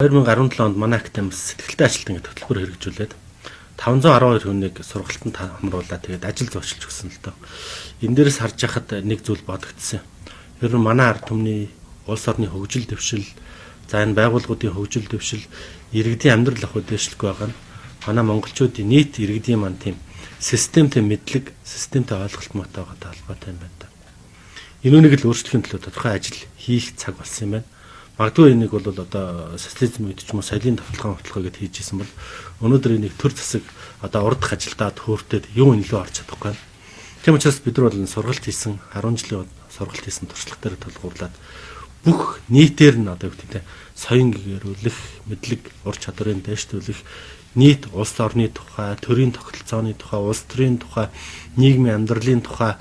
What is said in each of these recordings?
2017 онд манай Актемс сэтгэлтэй ажилтны хөтөлбөр хэрэгжүүлээд 512 хүнийг сургалтанд хамруулаад тэгээд ажил зоочилж өгсөн л доо. Энэ дээрээс харж яхад нэг зүйл бодогдсон. Ер нь манай ард түмний улс орны хөгжил дэвшил, за энэ байгууллагуудын хөгжил дэвшил, иргэдийн амьдрал ахуй дэвшлэг байгаа нь манай монголчуудын нийт иргэдийн маань тийм системтэй мэдлэг, системтэй ойлголт мотойгоо талбайтай юм байна. Энүүнийг л өөрчлөхийн төлөө тодорхой ажил хийх цаг болсон юм байна. Магадгүй энийг бол одоо социализм үед ч юм уу соёлын тавталгаан хөтөлбөр гэдээ хийжсэн бол өнөөдөр энийг төр засаг одоо урдах ажилдаа төөртөд юу илүү орж чадахгүй. Тийм учраас бид нар бол сургалт хийсэн 10 жилийн сургалт хийсэн туршлага дээр тулгуурлаад бүх нийтээр нь одоо үгтэй соён гэгэрүүлэх, мэдлэг ур чадварыг дэвшүүлэх, нийт улс орны тухай, төрийн тогтолцооны тухай, улс төрийн тухай, нийгмийн амьдралын тухай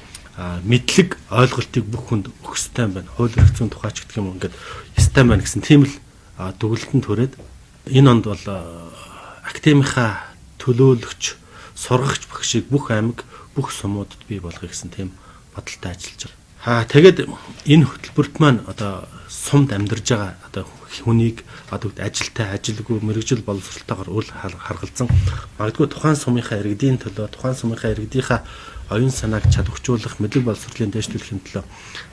мэдлэг ойлголтыг бүх хүнд өгөх ёстой юм байна. Хууль эрх зүйн тухай ч гэх юм ингээд ёстой байна гэсэн тийм л дүгнэлтэн төрээд энэ онд бол академийнхаа төлөөлөгч, сургагч багшийг бүх аймаг, бүх сумуудад бий болгох гэсэн тийм бодолтой ажиллаж байгаа. Тэгээд энэ хөтөлбөрт маань одоо сумд амьдарж байгаа одоо хүнийг одоо ажилтай, ажилгүй, мэрэгжил боловсролтойгоор үл харгалзан магадгүй тухайн сумынхаа иргэдийн төлөө, тухайн сумынхаа иргэдийнхаа оюун санааг чадваржуулах, мэдлэг боловсролын дэвшлэхийн төлөө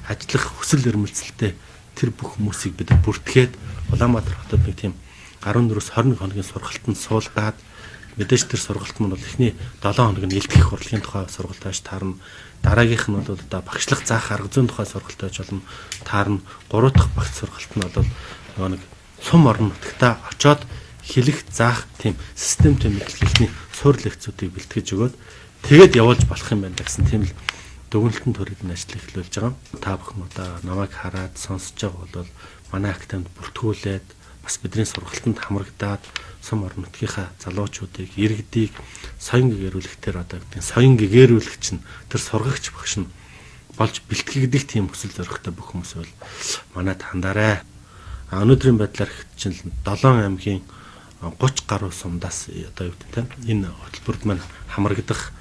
ажиллах хүсэл эрмэлзэлтэй тэр бүх хүмүүсийг бид бүртгээд Улаанбаатар хотод нэг тийм 14-с 21 хоногийн сургалтанд суулгаад мэдээж тэр сургалт нь бол эхний 7 хоног нь илтгэх урлагийн тухай сургалт байж таарна. Дараагийнх нь бол одоо багшлах заах арга зүйн тухай сургалт байж болно. Таарна. 3 дахь багц сургалт нь бол нэг сум орон нутагтаа очоод хэлэх, заах тийм системтэй мэдлэгийн суурь лекцүүдийг бэлтгэж өгөөд тэгээд явуулж болох юм байна гэсэн тийм л дүгнэлтэн төрөйд нь ажил эхлүүлж байгаа. Та бүхэн одоо намайг хараад сонсож байгаа бол манай Актемд бүртгүүлээд бас бидний сургалтанд хамрагдаад сум орон нутгийнхаа залуучуудыг, иргэдийг соён гэгэрүүлэхтэр одоо гэдэг соён гэгэрүүлэгч нь тэр сургагч багш нь болж бэлтгэгдэх тийм хүсэл зоригтой бүх хүмүүс бол манайд хандаарай. Өнөөдрийн байдлаар чинь 7 аймгийн 30 гаруй сумдаас одоо юу гэдэг энэ хөтөлбөрт маань хамрагдах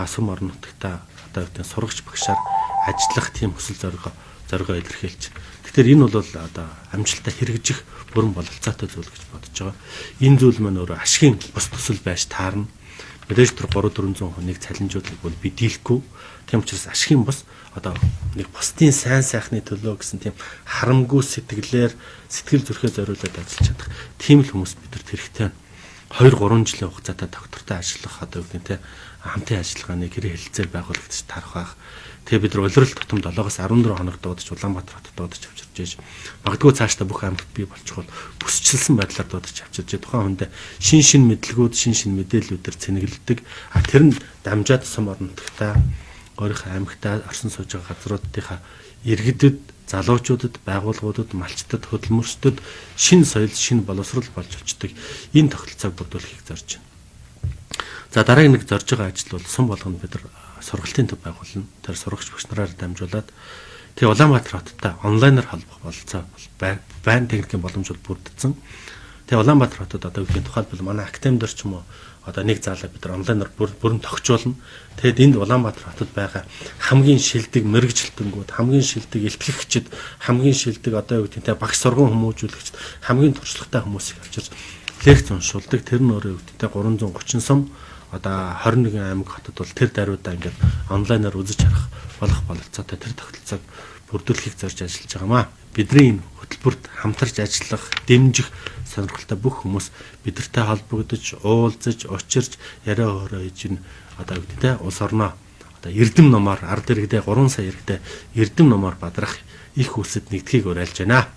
сум орон нутагта одоо юу гэдэг сургагч багшаар ажиллах тийм хүсэл зоригоо илэрхийлж. Тэгэхээр энэ бол одоо амжилтаа хэрэгжих бүрэн бололцоотой зүйл гэж бодож байгаа. Энэ зүйл маань өөрөө ашигын бус төсөл байж таарна. Мэдээж тэр 300-400 хүнийг цалинжуулах бол би дийлэхгүй. Тийм учраас ашигын бус одоо нэг бусдын сайн сайхны төлөө гэсэн тийм харамгүй сэтгэлээр сэтгэл зүрхээ зориулаад ажиллаж чадах тийм л хүмүүс бидэрт хэрэгтэй. 2-3 жилийн хугацаатай доктортой ажиллах одоо юу гэдэг нь хамтын ажиллагааны гэрээ хэлэлцээр байгуулагдаж тарах байх. Тэгээ бид нар улирал тутам 7-аас 14 хоног дуудаж Улаанбаатар хотод дуудаж авчирч ийж магадгүй цаашдаа бүх аймагт бий болчихвол бүсчилсэн байдлаар дуудаж авчирч тухайн хүндээ шин мэдлэгүүд, шин мэдээллүүдээр цэнэглэдэг. Тэр нь дамжаад сум орон нутагтаа өөрийнхөө аймагтаа орсон сууж байгаа газруудынхаа иргэдэд, залуучуудад, байгууллагуудад, малчдад, хөдөлмөрчдөд шин соёл, шин боловсрол болж очдог. Энэ тогтолцоог бүрдүүлэхийг зорж байна. За дараагийн нэг зорж байгаа ажил бол сум болгоно бид нар сургалтын төв байгуулна. Тэр сурагч багш нараар дамжуулаад тэгээ Улаанбаатар хоттой онлайнаар холбох бололцоо байна. Техникийн боломж бол бүрдсэн. Тэгээ Улаанбаатар хотод одоо үеийн тухайлбал манай Актемдэр ч юм уу одоо нэг заалаа бид нар онлайнаар бүрэн тогтчуулна. Тэгэд энд Улаанбаатар хотод байгаа хамгийн шилдэг мэрэгжилтэнгүүд, хамгийн шилдэг илтгэгчид, хамгийн шилдэг одоо юу гэдэг нь багш сургууль хүмүүжүүлэгчид, хамгийн туршлагатай хүмүүсийг авчирч лекц уншуулдаг. Тэр нь өөрөө юу гэдэг нь 330 сум одоо 21 аймаг хотод бол тэр даруйдаа ингээд онлайнаар үзэж харах болох бололцоотой тэр тогтолцоог бүрдүүлэхийг зорж ажиллаж байгаамаа. Бидний энэ хөтөлбөрт хамтарч ажиллах, дэмжих сонирхолтой бүх хүмүүс бидэртэй холбогдож, уулзаж, учирч, яриа хоороо хийж одоо гэдэг улс орноо одоо эрдэм номоор ард иргэдээ 3 сая иргэдээ эрдэм номоор бадрах их хүсэд нэгдхийг уриалж байна.